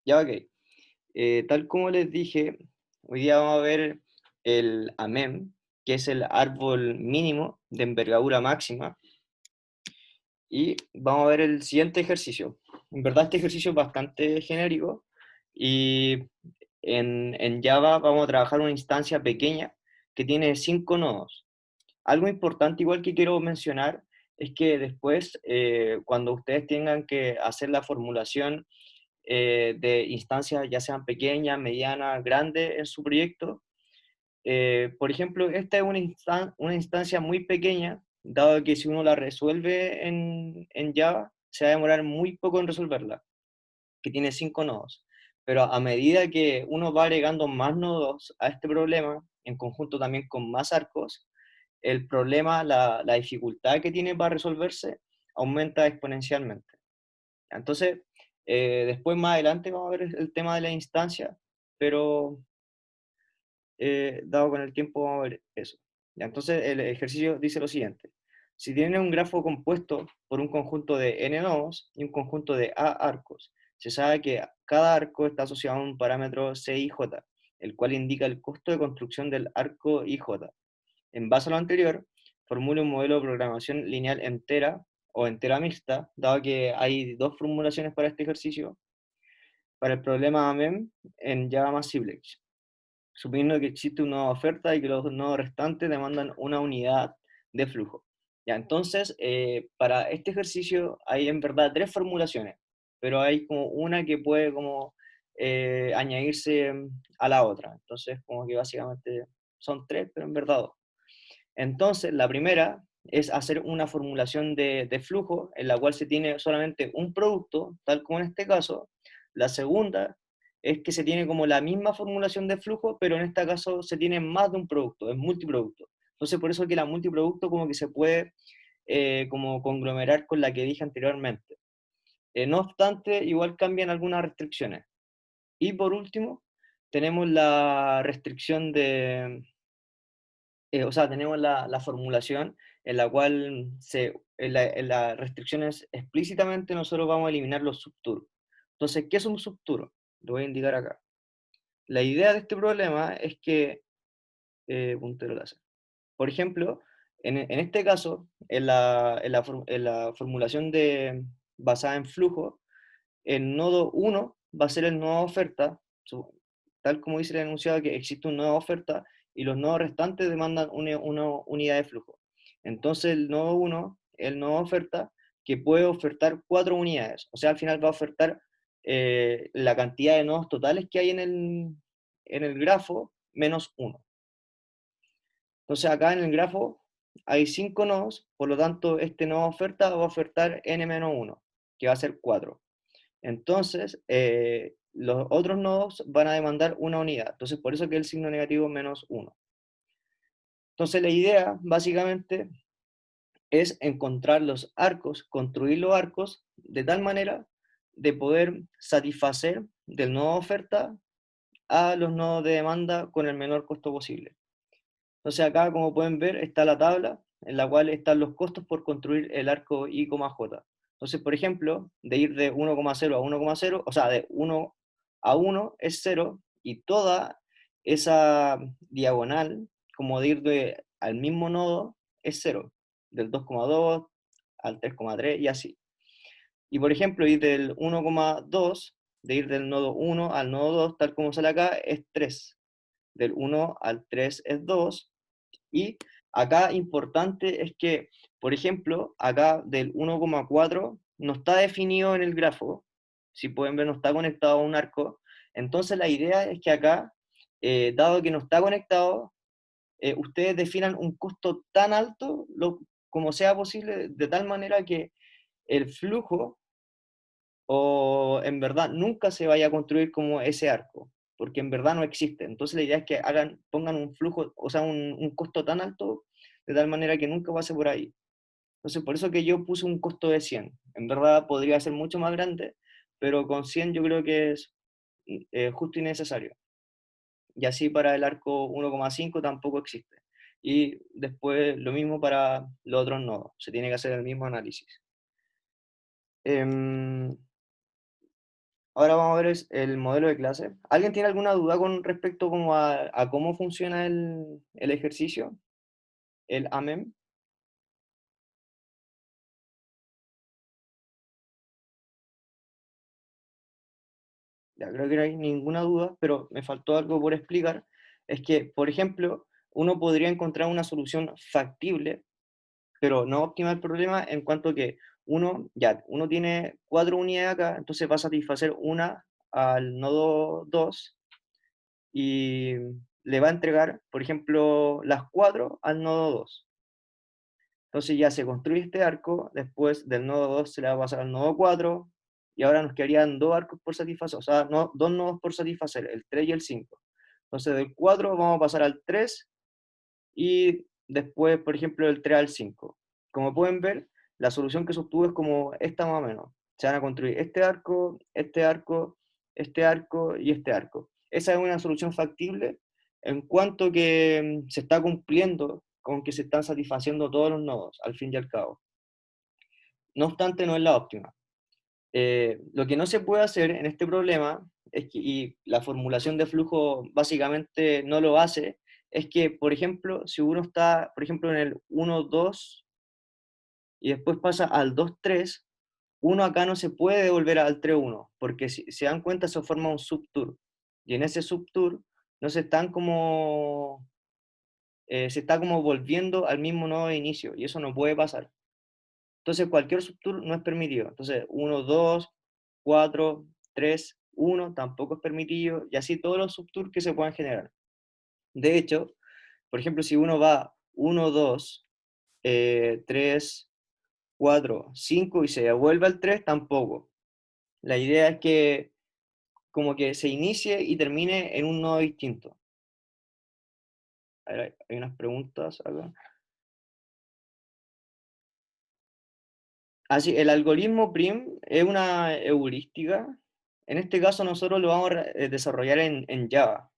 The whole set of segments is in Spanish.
Ya, ok. Tal como les dije, hoy día vamos a ver el AMEM, que es el árbol mínimo de envergadura máxima, y vamos a ver el siguiente ejercicio. En verdad este ejercicio es bastante genérico y en Java vamos a trabajar una instancia pequeña que tiene 5 nodos. Algo importante igual que quiero mencionar es que después, cuando ustedes tengan que hacer la formulación de instancias, ya sean pequeñas, medianas, grandes en su proyecto. Por ejemplo, esta es una instancia muy pequeña, dado que si uno la resuelve en Java, se va a demorar muy poco en resolverla, que tiene 5 nodos. Pero a medida que uno va agregando más nodos a este problema, en conjunto también con más arcos, el problema, la dificultad que tiene para resolverse, aumenta exponencialmente. Entonces, después más adelante vamos a ver el tema de la instancia, pero dado con el tiempo vamos a ver eso. Ya, entonces, el ejercicio dice lo siguiente. Si tiene un grafo compuesto por un conjunto de n nodos y un conjunto de a arcos, se sabe que cada arco está asociado a un parámetro CIJ, el cual indica el costo de construcción del arco IJ. En base a lo anterior, formule un modelo de programación lineal entera o entera mixta, dado que hay dos formulaciones para este ejercicio, para el problema AMEM en Java más Simplex, suponiendo que existe una nueva oferta y que los nodos restantes demandan una unidad de flujo. Ya, entonces, para este ejercicio hay en verdad tres formulaciones, pero hay como una que puede como añadirse a la otra. Entonces, como que básicamente son tres, pero en verdad dos. Entonces, la primera es hacer una formulación de flujo en la cual se tiene solamente un producto, tal como en este caso. La segunda es que se tiene como la misma formulación de flujo, pero en este caso se tiene más de un producto, es multiproducto. Entonces, por eso que la multiproducto como que se puede como conglomerar con la que dije anteriormente. No obstante, igual cambian algunas restricciones. Y por último, tenemos la restricción o sea, tenemos la formulación en la cual en las restricciones explícitamente nosotros vamos a eliminar los subturos. Entonces, ¿qué es un subturo? Lo voy a indicar acá. La idea de este problema es que, puntero láser. Por ejemplo, en este caso, en la formulación basada en flujo, el nodo 1 va a ser el nodo oferta, tal como dice el enunciado que existe una nueva oferta y los nodos restantes demandan una unidad de flujo. Entonces el nodo 1, el nodo oferta, que puede ofertar 4 unidades, o sea, al final va a ofertar la cantidad de nodos totales que hay en el grafo menos 1. Entonces acá en el grafo hay 5 nodos, por lo tanto este nodo oferta va a ofertar n-1, que va a ser 4. Entonces, los otros nodos van a demandar una unidad. Entonces, por eso que el signo negativo menos 1. Entonces, la idea, básicamente, es encontrar los arcos, construir los arcos de tal manera de poder satisfacer del nodo oferta a los nodos de demanda con el menor costo posible. Entonces, acá, como pueden ver, está la tabla en la cual están los costos por construir el arco I, J. Entonces, por ejemplo, de ir de 1,0 a 1,0, o sea, de 1 a 1 es 0, y toda esa diagonal, como de ir al mismo nodo, es 0, del 2,2 al 3,3 y así. Y por ejemplo, ir del 1,2, de ir del nodo 1 al nodo 2, tal como sale acá, es 3. Del 1 al 3 es 2, y acá importante es que, por ejemplo, acá del 1,4 no está definido en el grafo, si pueden ver no está conectado a un arco, entonces la idea es que acá, dado que no está conectado, ustedes definan un costo tan alto como sea posible, de tal manera que el flujo o en verdad nunca se vaya a construir como ese arco, porque en verdad no existe. Entonces la idea es que pongan un flujo, o sea, un costo tan alto, de tal manera que nunca pase por ahí. Entonces por eso que yo puse un costo de 100. En verdad podría ser mucho más grande, pero con 100 yo creo que es justo y necesario. Y así para el arco 1,5 tampoco existe. Y después lo mismo para los otros nodos, se tiene que hacer el mismo análisis. Em, Ahora vamos a ver el modelo de clase. ¿Alguien tiene alguna duda con respecto como a cómo funciona el ejercicio, el AMEM? Ya creo que no hay ninguna duda, pero me faltó algo por explicar. Es que, por ejemplo, uno podría encontrar una solución factible, pero no óptima al problema en cuanto que uno tiene 4 unidades acá, entonces va a satisfacer una al nodo 2 y le va a entregar, por ejemplo, las 4 al nodo 2. Entonces ya se construye este arco, después del nodo 2 se le va a pasar al nodo 4, y ahora nos quedarían dos arcos por satisfacer, o sea, no, dos nodos por satisfacer, el 3 y el 5. Entonces del 4 vamos a pasar al 3 y después, por ejemplo, del 3 al 5. Como pueden ver, la solución que se obtuvo es como esta más o menos. Se van a construir este arco, este arco, este arco y este arco. Esa es una solución factible en cuanto que se está cumpliendo con que se están satisfaciendo todos los nodos, al fin y al cabo. No obstante, no es la óptima. Lo que no se puede hacer en este problema, y la formulación de flujo básicamente no lo hace, es que, por ejemplo, si uno está, por ejemplo, en el 1-2 y después pasa al 2-3, uno acá no se puede devolver al 3-1, porque si se dan cuenta se forma un subtour. Y en ese subtour no se están como, se está como volviendo al mismo nodo de inicio, y eso no puede pasar. Entonces cualquier subtour no es permitido. Entonces 1, 2, 4, 3, 1 tampoco es permitido, y así todos los subtours que se puedan generar. De hecho, por ejemplo, si uno va 1, 2, 3, 4, 5 y se devuelve al 3, tampoco. La idea es que como que se inicie y termine en un nodo distinto. A ver, hay unas preguntas acá. Así, el algoritmo PRIM es una heurística. En este caso nosotros lo vamos a desarrollar en Java,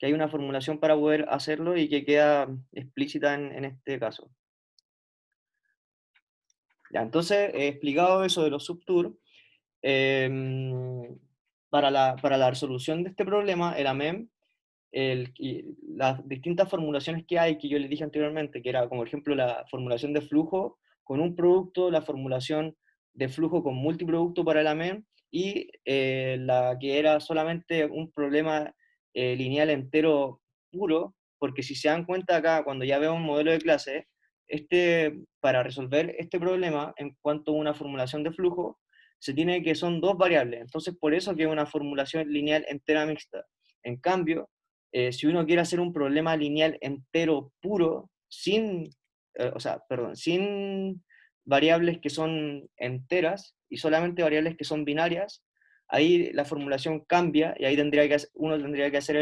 que hay una formulación para poder hacerlo y que queda explícita en este caso. Ya, entonces, he explicado eso de los subtours, para la resolución de este problema, el AMEM, y las distintas formulaciones que hay, que yo les dije anteriormente, que era como por ejemplo la formulación de flujo con un producto, la formulación de flujo con multiproducto para el AMEM, y la que era solamente un problema lineal entero puro, porque si se dan cuenta acá, cuando ya veo un modelo de clase, para resolver este problema en cuanto a una formulación de flujo, se tiene que son dos variables, entonces por eso que es una formulación lineal entera mixta. En cambio, si uno quiere hacer un problema lineal entero puro, sin variables que son enteras y solamente variables que son binarias, ahí la formulación cambia y ahí uno tendría que hacer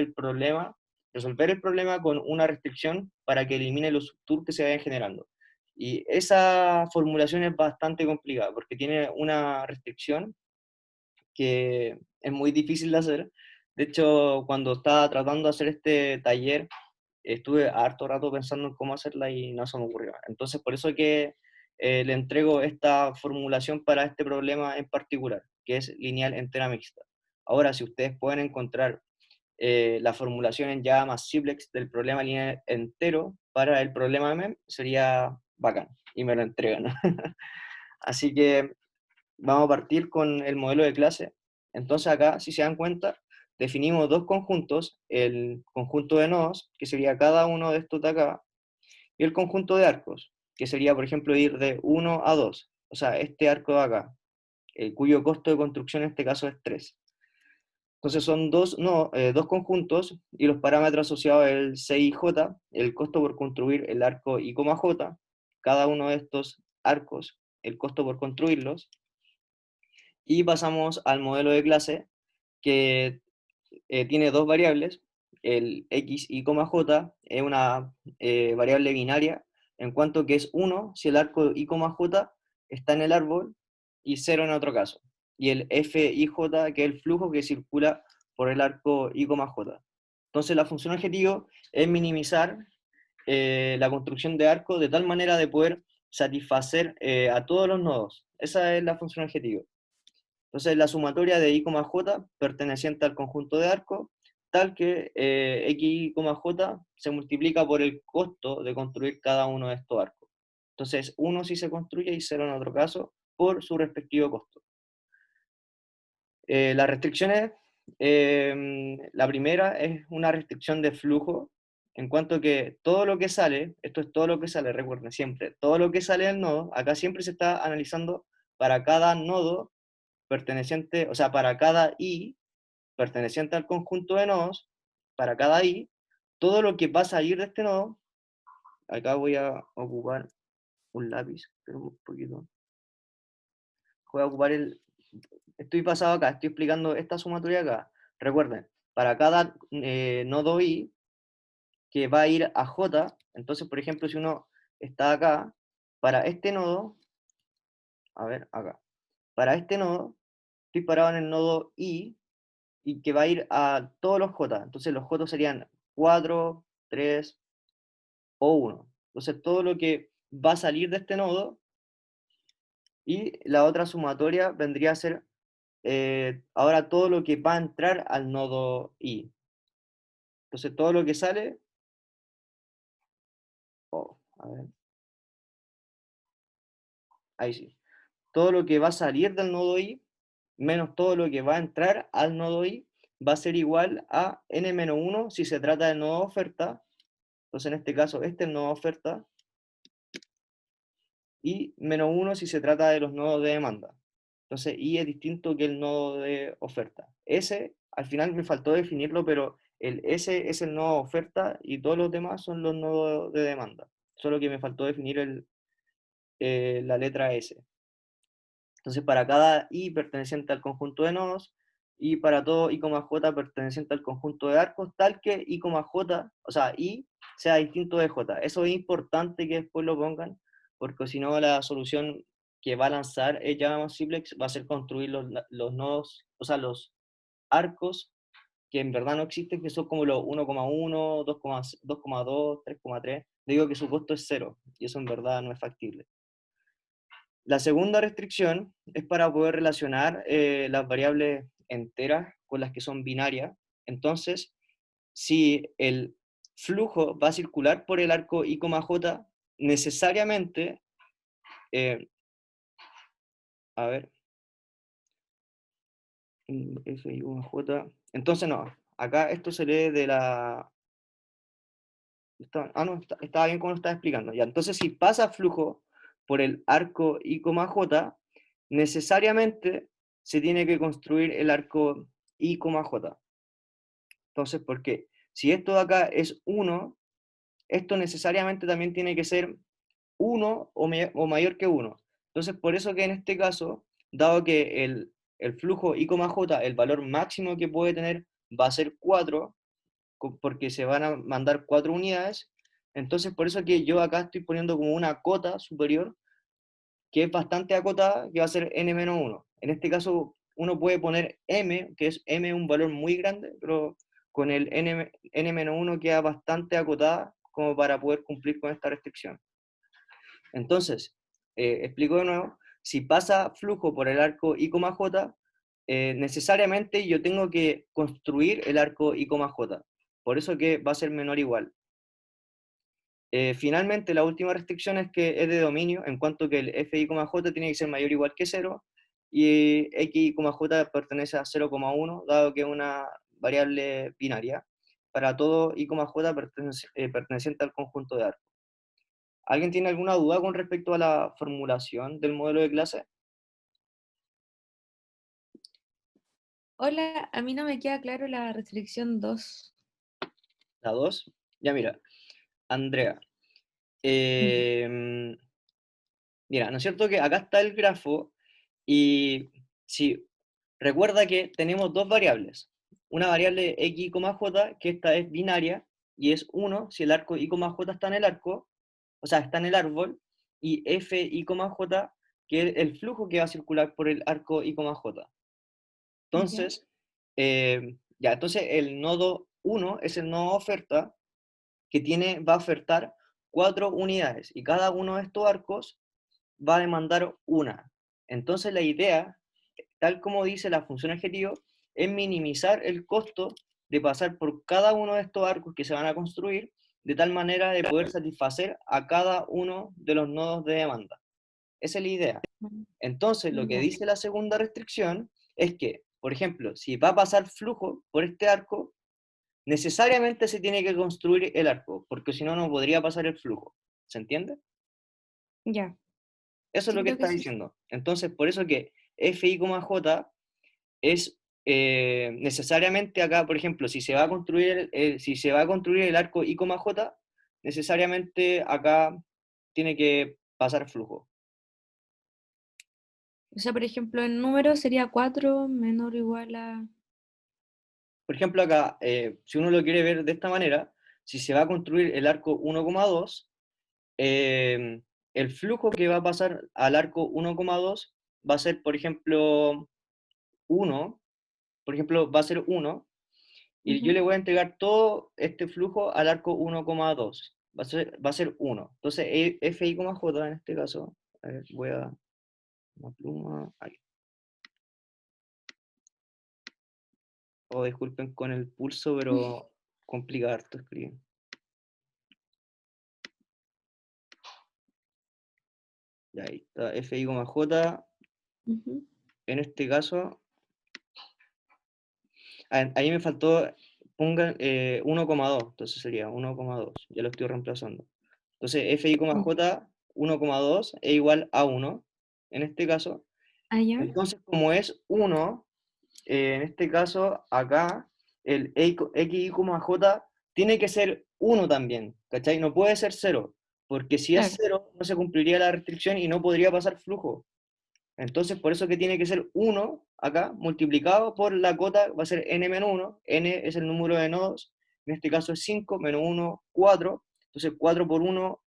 resolver el problema con una restricción para que elimine los subtours que se vayan generando. Y esa formulación es bastante complicada porque tiene una restricción que es muy difícil de hacer. De hecho, cuando estaba tratando de hacer este taller, estuve harto rato pensando en cómo hacerla y no se me ocurrió. Entonces, por eso que le entrego esta formulación para este problema en particular, que es lineal entera mixta. Ahora, si ustedes pueden encontrar la formulación en Java más simplex del problema lineal entero para el problema MEM, sería bacán y me lo entregan. Así que vamos a partir con el modelo de clase. Entonces acá, si se dan cuenta, definimos dos conjuntos, el conjunto de nodos, que sería cada uno de estos de acá, y el conjunto de arcos, que sería, por ejemplo, ir de 1 a 2, o sea, este arco de acá, cuyo costo de construcción en este caso es 3. Entonces son dos conjuntos y los parámetros asociados el C y J, el costo por construir el arco I, J, cada uno de estos arcos, el costo por construirlos, y pasamos al modelo de clase que tiene dos variables, el x y, j es una variable binaria, en cuanto que es 1 si el arco y, j está en el árbol y 0 en otro caso. Y el f y j, que es el flujo que circula por el arco y, j. Entonces la función objetivo es minimizar la construcción de arco de tal manera de poder satisfacer a todos los nodos. Esa es la función objetivo. Entonces la sumatoria de I, J perteneciente al conjunto de arcos, tal que X, J se multiplica por el costo de construir cada uno de estos arcos. Entonces 1 si se construye y 0 en otro caso, por su respectivo costo. Las restricciones, la primera es una restricción de flujo, en cuanto que todo lo que sale, esto es todo lo que sale, recuerden siempre, todo lo que sale del nodo, acá siempre se está analizando para cada nodo perteneciente, o sea, para cada i perteneciente al conjunto de nodos, para cada i, todo lo que va a salir de este nodo, acá voy a ocupar un lápiz, pero un poquito, voy a ocupar estoy pasado acá, estoy explicando esta sumatoria acá. Recuerden, para cada nodo i que va a ir a j, entonces, por ejemplo, si uno está acá, para este nodo, a ver, acá, para este nodo, estoy parado en el nodo i, y que va a ir a todos los j. Entonces los j serían 4, 3 o 1. Entonces todo lo que va a salir de este nodo, y la otra sumatoria vendría a ser ahora todo lo que va a entrar al nodo i. Entonces todo lo que sale, oh, a ver, ahí sí. Todo lo que va a salir del nodo i, menos todo lo que va a entrar al nodo i, va a ser igual a n-1 si se trata del nodo oferta. Entonces en este caso este es el nodo oferta, y -1 si se trata de los nodos de demanda. Entonces, I es distinto que el nodo de oferta. S, al final me faltó definirlo, pero el S es el nodo de oferta y todos los demás son los nodos de demanda. Solo que me faltó definir la letra S. Entonces, para cada I perteneciente al conjunto de nodos, y para todo I, J perteneciente al conjunto de arcos, tal que I, J, o sea, I sea distinto de J. Eso es importante que después lo pongan, porque si no la solución que va a lanzar Java Simplex va a ser construir los nodos, o sea, los arcos que en verdad no existen, que son como los 1,1, 2,2, 3,3. Digo que su costo es 0, y eso en verdad no es factible. La segunda restricción es para poder relacionar las variables enteras con las que son binarias. Entonces, si el flujo va a circular por el arco I, J, necesariamente, eh, a ver, F, I, J, entonces no, acá esto se lee de la... no, estaba bien como lo estaba explicando. Ya, entonces, si pasa flujo por el arco I, J, necesariamente se tiene que construir el arco I, J. Entonces, ¿por qué? Si esto de acá es 1, esto necesariamente también tiene que ser 1 o mayor que 1. Entonces, por eso que en este caso, dado que el flujo I, J, el valor máximo que puede tener va a ser 4, porque se van a mandar 4 unidades, entonces por eso que yo acá estoy poniendo como una cota superior, que es bastante acotada, que va a ser n-1. En este caso, uno puede poner m, que es m un valor muy grande, pero con el n-1 queda bastante acotada como para poder cumplir con esta restricción. Entonces, explico de nuevo, si pasa flujo por el arco I, J, necesariamente yo tengo que construir el arco I, J. Por eso que va a ser menor o igual. Finalmente, la última restricción es que es de dominio, en cuanto que el f(i, j) tiene que ser mayor o igual que 0, y x, j pertenece a 0,1, dado que es una variable binaria, para todo i, j perteneciente al conjunto de arcos. ¿Alguien tiene alguna duda con respecto a la formulación del modelo de clase? Hola, a mí no me queda claro la restricción 2. La 2. Ya mira, Andrea. em, Mira, ¿no es cierto que acá está el grafo? Y si recuerda que tenemos dos variables. Una variable x, j, que esta es binaria, y es 1 si el arco y, j está en el arco, o sea, está en el árbol, y f, y, j, que es el flujo que va a circular por el arco y, j. ¿Ya? Entonces, ya, entonces el nodo 1 es el nodo oferta, que va a ofertar 4 unidades, y cada uno de estos arcos va a demandar una. Entonces la idea tal como dice la función objetivo, es minimizar el costo de pasar por cada uno de estos arcos que se van a construir, de tal manera de poder satisfacer a cada uno de los nodos de demanda. Esa es la idea. Entonces, lo que Ya. dice la segunda restricción es que, por ejemplo, si va a pasar flujo por este arco, necesariamente se tiene que construir el arco, porque si no, no podría pasar el flujo. ¿Se entiende? Ya. Eso es Sí, lo que creo que está sí. diciendo. Entonces, por eso que fi, j es necesariamente acá, por ejemplo, si se va a construir, si se va a construir el arco i, j, necesariamente acá tiene que pasar flujo. O sea, por ejemplo, en número sería 4 menor o igual a... Por ejemplo, acá, si uno lo quiere ver de esta manera, si se va a construir el arco 1,2, el flujo que va a pasar al arco 1,2 va a ser, por ejemplo, 1, por ejemplo, va a ser 1, y yo le Ujú. voy a entregar todo este flujo al arco 1,2. Va a ser 1. Entonces, fi, j en este caso, a ver, voy a una pluma, ahí. Oh, disculpen con el pulso, pero complica harto escribir. Ya ahí está, fi, j, Ujú. en este caso, ahí me faltó, pongan 1,2, entonces sería 1,2, ya lo estoy reemplazando. Entonces, fi, j 1,2 es igual a 1, en este caso. Ah, ya. Entonces, como es 1, en este caso, acá, el x, j tiene que ser 1 también, ¿cachai? No puede ser 0, porque si es Claro. 0, no se cumpliría la restricción y no podría pasar flujo. Entonces, por eso que tiene que ser 1 acá, multiplicado por la cota, va a ser n-1, n es el número de nodos, en este caso es 5, menos 1, 4, entonces 4 por 1,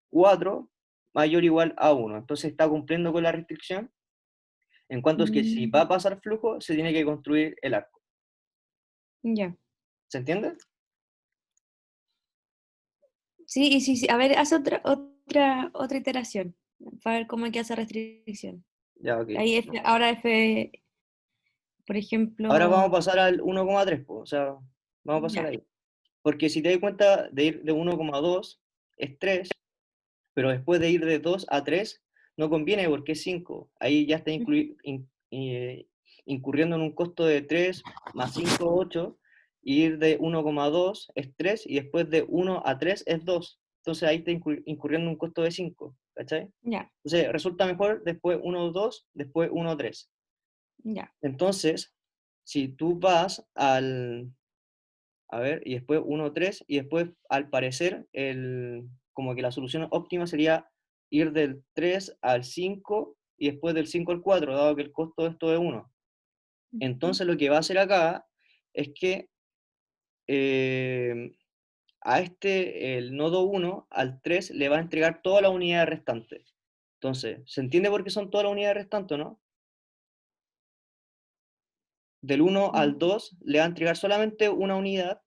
4, mayor o igual a 1. Entonces está cumpliendo con la restricción, en cuanto es que si va Mm, a pasar flujo, se tiene que construir el arco. ya. ¿Se entiende? Sí, y sí, sí. A ver, haz otra iteración para ver cómo queda esa restricción. Ya, ok. Ahí ahora F, por Ahora vamos a ejemplo, pasar al 1,3, o sea, vamos a pasar ya. ahí. Porque si te das cuenta de ir de 1,2 es 3, pero después de ir de 2 a 3 no conviene porque es 5. Ahí ya está incurriendo en un costo de 3 más 5, 8. Y ir de 1,2 es 3 y después de 1 a 3 es 2. Entonces ahí está incurriendo en un costo de 5. ¿Cachai? Ya, Entonces resulta mejor después 1, 2, después 1, 3. ya. Entonces, si tú vas a ver, y después 1, 3, y después, al parecer, como que la solución óptima sería ir del 3 al 5 y después del 5 al 4, dado que el costo de esto es 1. Ujú. Entonces, lo que va a hacer acá es que eh, a el nodo 1, al 3, le va a entregar toda la unidad restante. Entonces, ¿se entiende por qué son todas las unidades restantes, no? Del 1 al Mm. 2 le va a entregar solamente una unidad,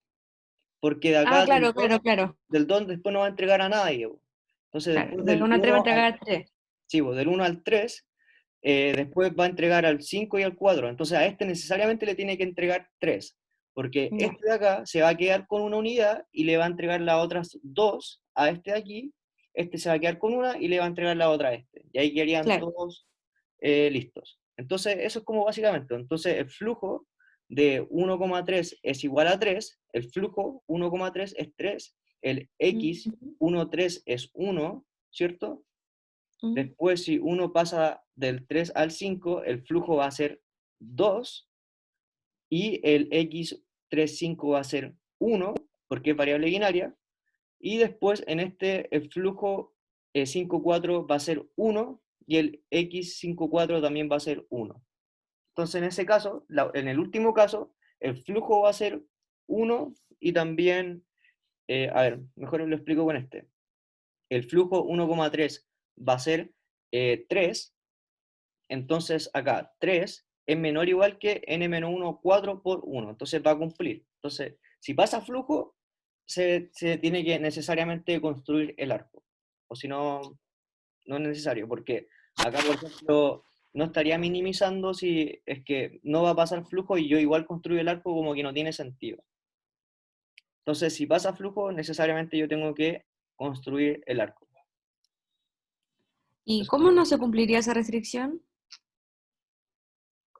porque de Ah, acá claro, claro, claro, del 2 después no va a entregar a nadie. Po. Entonces, claro. después De del una 3 va a 1 entregar al, a 3. sí, po, del 1 al 3, después va a entregar al 5 y al 4. Entonces, a este necesariamente le tiene que entregar 3, porque Ya, este de acá se va a quedar con una unidad y le va a entregar las otras 2 a este de aquí. Este se va a quedar con una y le va a entregar la otra a este. Y ahí quedarían claro. todos listos. Entonces, eso es como básicamente. Entonces, el flujo de 1,3 es igual a 3, el flujo 1,3 es 3, el x Ujú, 1,3 es 1, ¿cierto? ujú, Después, si uno pasa del 3 al 5, el flujo va a ser 2 y el x 3,5 va a ser 1, porque es variable binaria. Y después, en este, el flujo 5,4 va a ser 1 y el x 5,4 también va a ser 1. Entonces, en ese caso, en el último caso, el flujo va a ser 1 y también, a ver, mejor lo explico con este. El flujo 1,3 va a ser 3, entonces acá 3 es menor o igual que n-1, 4 por 1, entonces va a cumplir. Entonces, si pasa flujo, se tiene que necesariamente construir el arco, o si no, no es necesario, porque acá, por ejemplo, no estaría minimizando si es que no va a pasar flujo y yo igual construyo el arco, como que no tiene sentido. Entonces, si pasa flujo, necesariamente yo tengo que construir el arco. ¿Y Eso cómo sería. no se cumpliría esa restricción?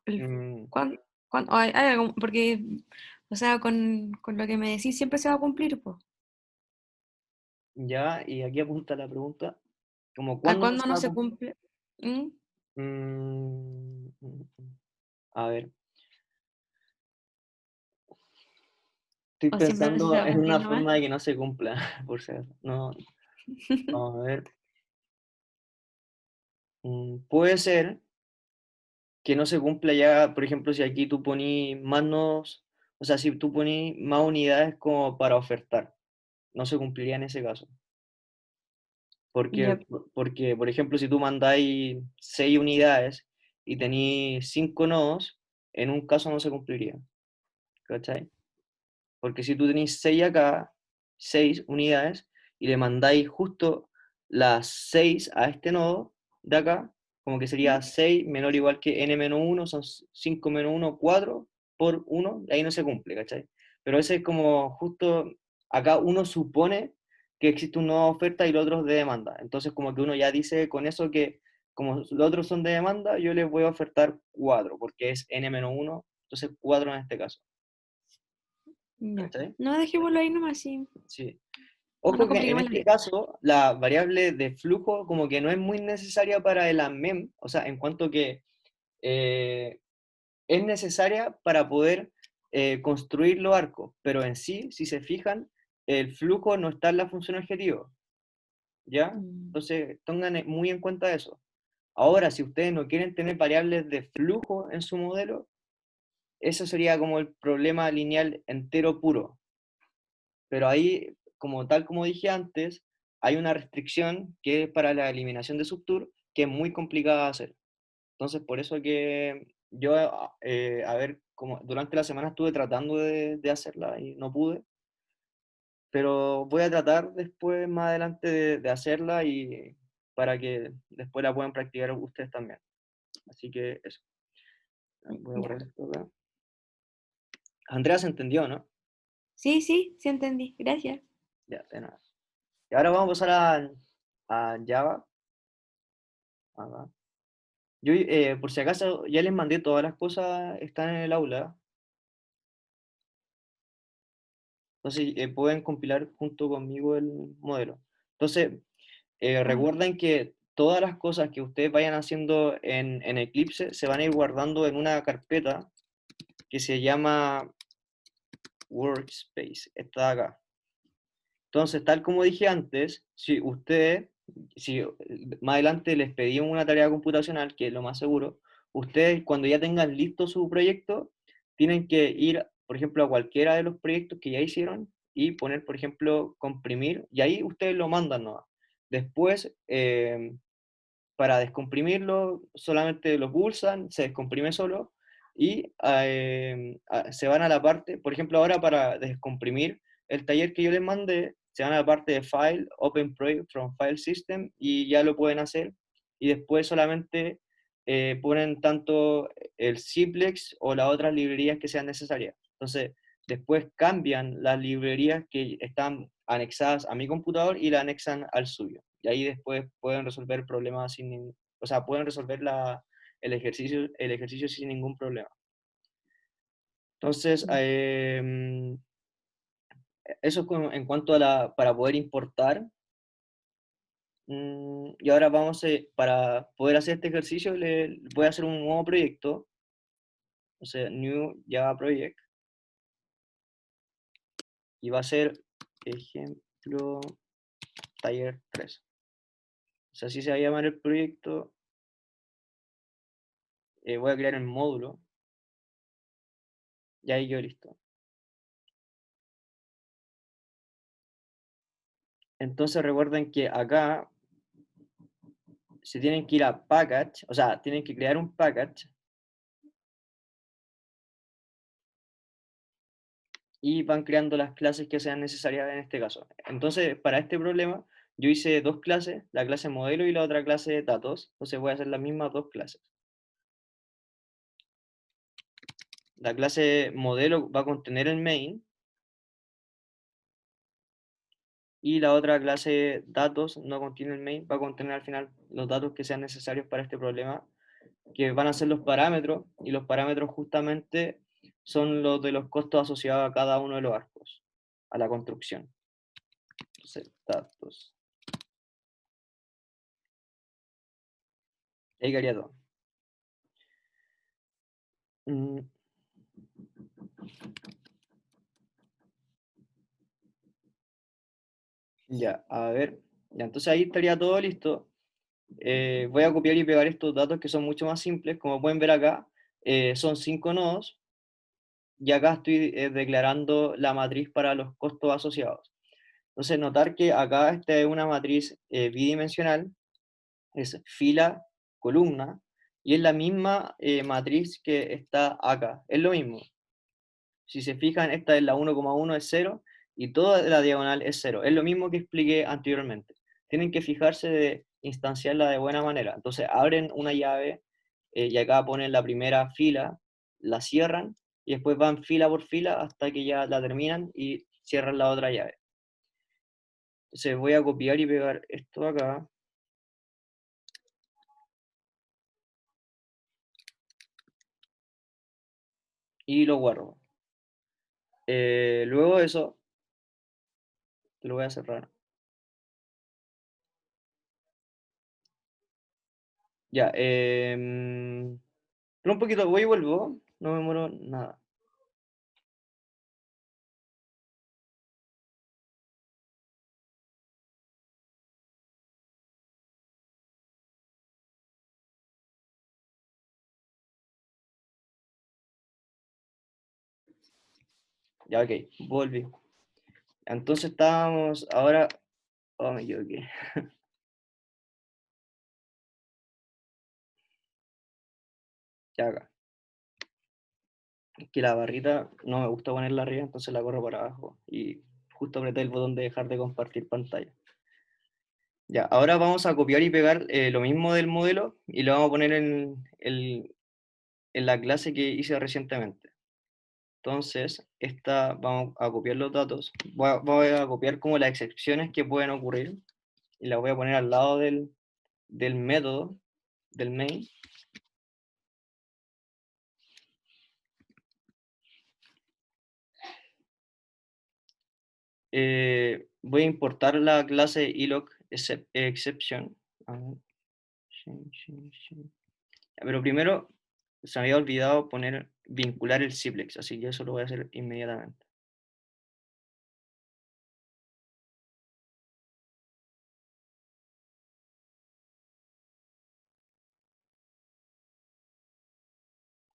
El- Mm, porque, o sea, con lo que me decís siempre se va a cumplir, pues. ya, y aquí apunta la pregunta, como ¿A ¿cuándo no cuándo se no va a se cumplir? cumple? ¿Mm? A ver, estoy ¿O siempre se pensando va a en cumplir una nomás? forma de que no se cumpla, por si acaso. No, vamos a ver. Puede ser que no se cumpla ya, por ejemplo, si aquí tú ponís más nodos, o sea, si tú ponís más unidades como para ofertar, no se cumpliría en ese caso. Porque, Ya. porque por ejemplo, si tú mandáis 6 unidades y tenéis 5 nodos, en un caso no se cumpliría, ¿cachai? Porque si tú tenéis 6 acá, 6 unidades, y le mandáis justo las 6 a este nodo de acá, como que ¿Mm? sería 6 menor o igual que n-1, son 5 menos 1, 4 por 1, y ahí no se cumple, ¿cachai? Pero ese es como justo, acá uno supone que existe una nueva oferta y los otros de demanda. Entonces como que uno ya dice con eso que como los otros son de demanda, yo les voy a ofertar 4, porque es n-1, entonces 4 en este caso, Ya. ¿cachai? No, dejémoslo ahí nomás, sí. Sí. No nos Ojo que en compliquemos la este vida. caso la variable de flujo como que no es muy necesaria para el AMEM, o sea, en cuanto que eh, es necesaria para poder construir los arcos, pero en sí, si se fijan, el flujo no está en la función objetivo, ¿ya? Mm. Entonces, tengan muy en cuenta eso. Ahora, si ustedes no quieren tener variables de flujo en su modelo, eso sería como el problema lineal entero puro. Pero ahí, como tal como dije antes, hay una restricción que es para la eliminación de subtour, que es muy complicada de hacer. Entonces, por eso que yo, a ver, como durante la semana estuve tratando de hacerla y no pude, pero voy a tratar después, más adelante, de hacerla y para que después la puedan practicar ustedes también. Así que eso. Voy a Ya. borrar esto acá. Andrea se entendió, ¿no? Sí, sí, sí entendí. Gracias. Ya, de nada. Y ahora vamos a pasar a Java. Acá. Yo, por si acaso, ya les mandé todas las cosas, están en el aula. Entonces, pueden compilar junto conmigo el modelo. Entonces, Ah, recuerden que todas las cosas que ustedes vayan haciendo en Eclipse se van a ir guardando en una carpeta que se llama Workspace. Está acá. Entonces, tal como dije antes, si más adelante les pedimos una tarea computacional, que es lo más seguro, ustedes cuando ya tengan listo su proyecto, tienen que ir, por ejemplo, a cualquiera de los proyectos que ya hicieron y poner, por ejemplo, comprimir, y ahí ustedes lo mandan nomás. Después, para descomprimirlo, solamente lo pulsan, se descomprime solo y se van a la parte, por ejemplo, ahora para descomprimir el taller que yo les mandé, se van a la parte de File, Open Project from File System y ya lo pueden hacer. Y después solamente ponen tanto el Ciplex o las otras librerías que sean necesarias. Entonces, después cambian las librerías que están anexadas a mi computador y la anexan al suyo. Y ahí después pueden resolver problemas o sea, pueden resolver el ejercicio sin ningún problema. Entonces, ya. eso es en cuanto a para poder importar. Y ahora para poder hacer este ejercicio, voy a hacer un nuevo proyecto, o sea, New Java Project, y va a ser ejemplo taller 3. O sea, así se va a llamar el proyecto. Voy a crear el módulo, y ahí yo listo. Entonces recuerden que acá se tienen que ir a package, o sea, tienen que crear un package y van creando las clases que sean necesarias en este caso. Entonces, para este problema, yo hice dos clases, la clase modelo y la otra clase de datos, entonces voy a hacer las mismas dos clases. la clase modelo va a contener el main, y la otra clase datos no contiene el main, va a contener al final los datos que sean necesarios para este problema, que van a ser los parámetros, y los parámetros justamente son los de los costos asociados a cada uno de los arcos, a la construcción. Entonces, datos. Ahí quedaría todo. Mm, ya, a ver. Ya, entonces ahí estaría todo listo. Voy a copiar y pegar estos datos que son mucho más simples. Como pueden ver acá, son 5 nodos, y acá estoy declarando la matriz para los costos asociados. Entonces, notar que acá esta es una matriz bidimensional, es fila, columna, y es la misma matriz que está acá, es lo mismo. Si se fijan, esta es la 1,1 es 0, y toda la diagonal es 0. Es lo mismo que expliqué anteriormente. Tienen que fijarse de instanciarla de buena manera. Entonces abren una llave y acá ponen la primera fila, la cierran, y después van fila por fila hasta que ya la terminan y cierran la otra llave. Entonces voy a copiar y pegar esto acá. Y lo guardo. Luego de eso, lo voy a cerrar. Ya, pero un poquito, voy y vuelvo, no me muero nada. Ya, ok, volví. Entonces estábamos ahora. Oh, me equivoqué. Ya acá. Es que la barrita no me gusta ponerla arriba, entonces la corro para abajo. Y justo apreté el botón de dejar de compartir pantalla. Ya, ahora vamos a copiar y pegar lo mismo del modelo y lo vamos a poner en la clase que hice recientemente. Entonces, esta vamos a copiar los datos. Voy a copiar como las excepciones que pueden ocurrir y las voy a poner al lado del método, del main. Voy a importar la clase iloc exception. A ver, pero primero se me había olvidado poner vincular el simplex, así que eso lo voy a hacer inmediatamente.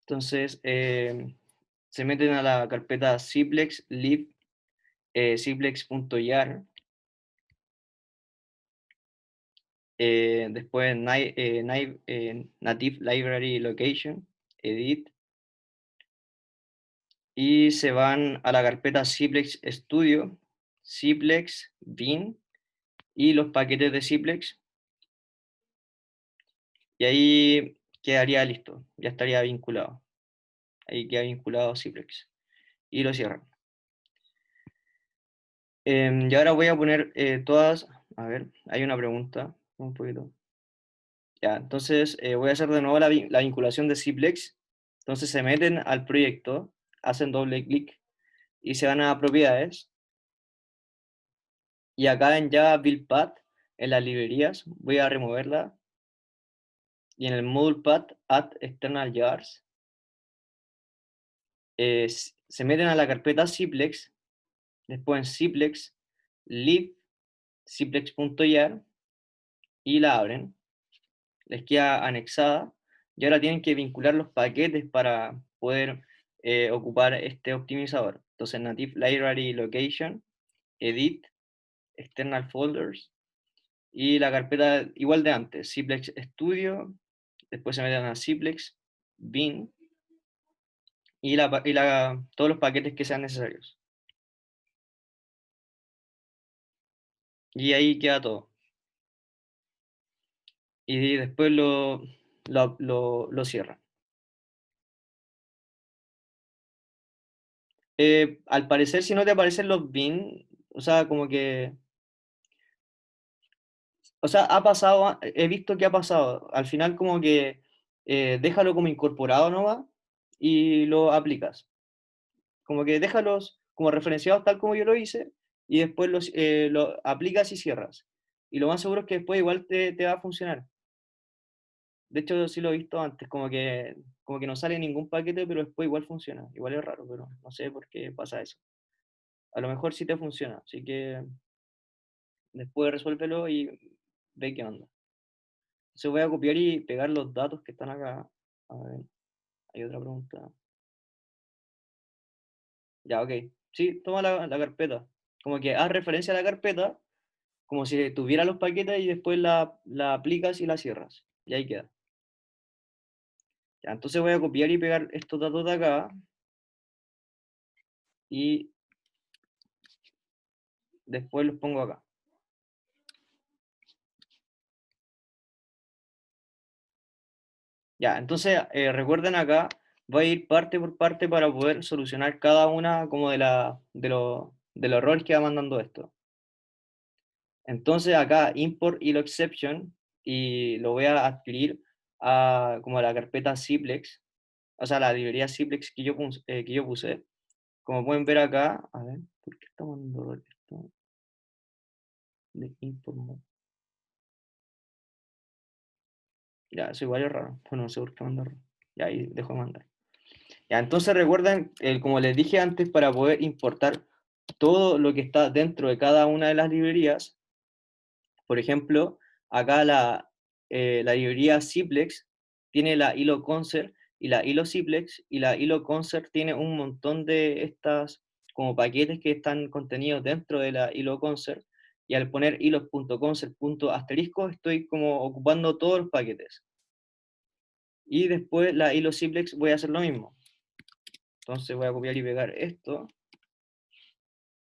Entonces, se meten a la carpeta simplex lib simplex.yar. Después native library location, edit, y se van a la carpeta Simplex Studio, Simplex, bin, y los paquetes de Simplex, y ahí quedaría listo, ya estaría vinculado. Ahí queda vinculado Simplex. Y lo cierran. Y ahora voy a poner todas. A ver, hay una pregunta. Un poquito. Ya, entonces voy a hacer de nuevo la vinculación de Simplex. Entonces se meten al proyecto, hacen doble clic y se van a propiedades. Y acá en Java Build Path, en las librerías, voy a removerla. Y en el module path add external jars, se meten a la carpeta Simplex, después en Simplex, lib simplex.jar, y la abren. Les queda anexada. Y ahora tienen que vincular los paquetes para poder ocupar este optimizador. Entonces, native library location, edit, external folders, y la carpeta igual de antes, Simplex Studio, después se meten a Simplex, bin, y todos los paquetes que sean necesarios. Y ahí queda todo. Y después lo cierran. Al parecer, si no te aparecen los bin, o sea, como que, o sea, ha pasado, he visto que ha pasado. Al final, como que déjalo como incorporado nomás y lo aplicas. Como que déjalos como referenciados tal como yo lo hice y después lo aplicas y cierras. Y lo más seguro es que después igual te va a funcionar. De hecho, sí lo he visto antes, como que no sale ningún paquete, pero después igual funciona. Igual es raro, pero no sé por qué pasa eso. A lo mejor sí te funciona, así que después resuélvelo y ve qué onda. Entonces voy a copiar y pegar los datos que están acá. A ver, hay otra pregunta. Ya, ok. Sí, toma la carpeta. Como que haz referencia a la carpeta, como si tuviera los paquetes y después la aplicas y la cierras. Y ahí queda. Ya, entonces voy a copiar y pegar estos datos de acá y después los pongo acá. Ya, entonces recuerden acá, voy a ir parte por parte para poder solucionar cada una como de los errores que va mandando esto. Entonces acá import ilo exception y lo voy a adquirir a como a la carpeta Ciplex, o sea, la librería Ciplex que yo puse. Como pueden ver acá, a ver, ¿por qué está mandando error esto? De import mode. Ya, eso igual es raro. Bueno, no sé por qué manda error. Ya, ahí dejo de mandar. Ya, entonces recuerden, como les dije antes, para poder importar todo lo que está dentro de cada una de las librerías, por ejemplo, acá la librería Ciplex tiene la ILO Concert y la ILO Ciplex, y la ILO Concert tiene un montón de estas como paquetes que están contenidos dentro de la ILO Concert, y al poner hilos.concert.asterisco estoy como ocupando todos los paquetes. Y después la ILO Ciplex voy a hacer lo mismo. Entonces voy a copiar y pegar esto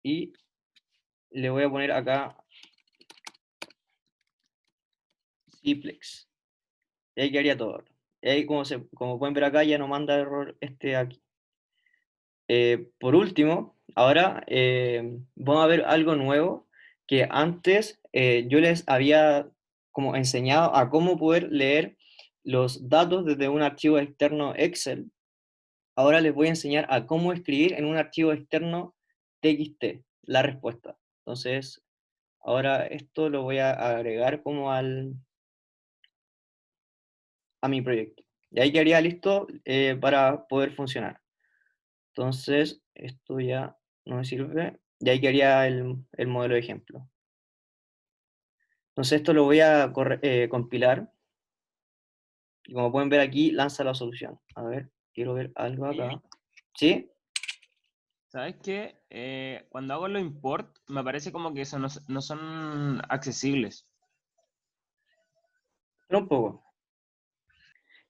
y le voy a poner acá Ciplex. Y ahí quedaría todo. Y ahí como pueden ver acá ya no manda error este aquí. Por último, ahora vamos a ver algo nuevo que antes yo les había como enseñado a cómo poder leer los datos desde un archivo externo Excel. Ahora les voy a enseñar a cómo escribir en un archivo externo TXT la respuesta. Entonces, ahora esto lo voy a agregar como a mi proyecto. Y ahí quedaría listo para poder funcionar. Entonces, esto ya no me sirve. Y ahí quedaría el modelo de ejemplo. Entonces, esto lo voy a compilar. Y como pueden ver aquí, lanza la solución. A ver, quiero ver algo acá. ¿Sí? ¿Sabes qué? Cuando hago los import, me parece como que eso no son accesibles. Pero un poco.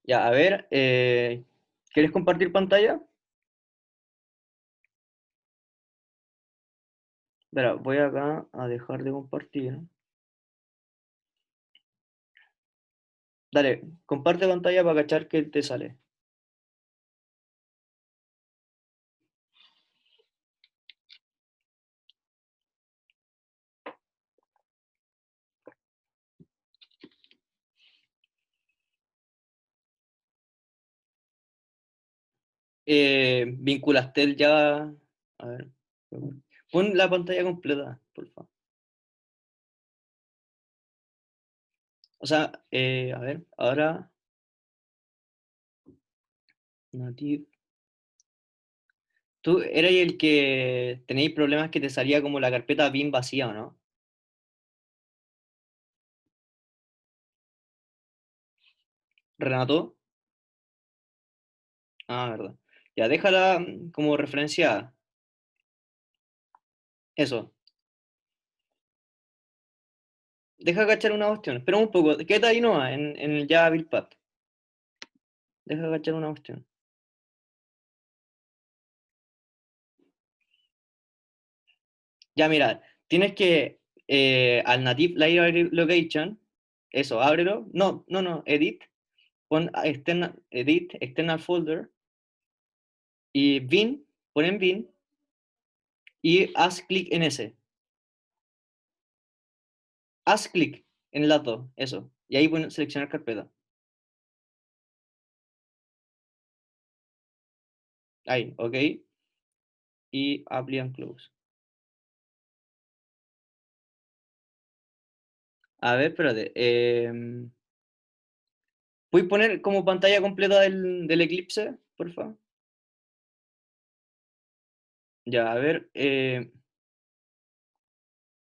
Ya, a ver, ¿quieres compartir pantalla? Espera, voy acá a dejar de compartir. Dale, comparte pantalla para cachar que te sale. Vinculaste el ya. A ver. Pon la pantalla completa, por favor. O sea, a ver, ahora. Native. Tú eras el que tenéis problemas que te salía como la carpeta bin vacía, ¿o no? Renato. Ah, verdad. Ya, déjala como referenciada. Eso. Deja cachar una cuestión. Espera un poco. Quédate ahí nomás, en el Java Buildpad. Deja cachar una cuestión. Ya, mira, tienes que al Native Library Location, eso, ábrelo. No, no, no, edit. Pon edit, external folder y bin, pon en bin y haz clic en ese. Haz clic en las dos, eso. Y ahí pueden seleccionar carpeta. Ahí, ok. Y apply and close. A ver, espérate. ¿Puedes poner como pantalla completa del Eclipse, por favor? Ya, a ver.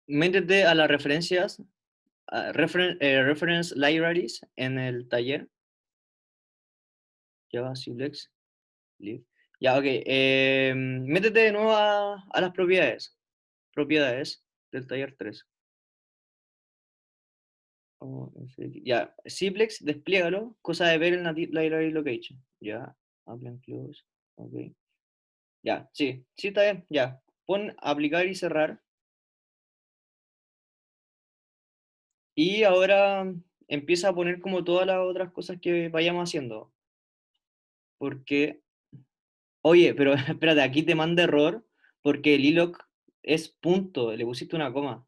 Métete a las referencias, reference libraries en el taller. Java, Simplex, Live. Ya, ok. Métete de nuevo a las propiedades. Propiedades del taller 3. Ya, Simplex, despliégalo, cosa de ver el native library location. Ya, apply and close. Ok. Ya, sí, sí está bien, ya. Pon aplicar y cerrar. Y ahora empieza a poner como todas las otras cosas que vayamos haciendo. Porque, oye, pero espérate, aquí te manda error porque el iloc es punto, le pusiste una coma.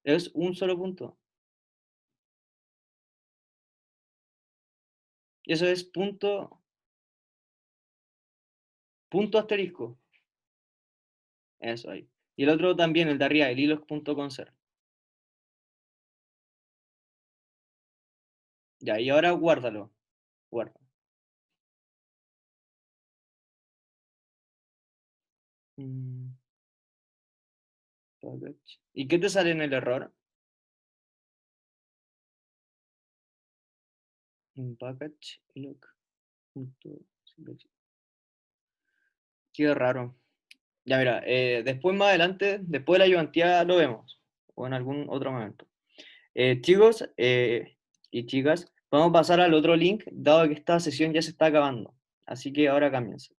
Es un solo punto. Eso es punto, punto asterisco. Eso ahí. Y el otro también, el de arriba, el iloc.concert. Ya, y ahora guárdalo. Guarda. Mm, package. ¿Y qué te sale en el error? Package, iloc. Qué raro. Ya mira, después más adelante, después de la ayudantía lo vemos. O en algún otro momento. Chicos y chicas, vamos a pasar al otro link, dado que esta sesión ya se está acabando. Así que ahora cámbiense.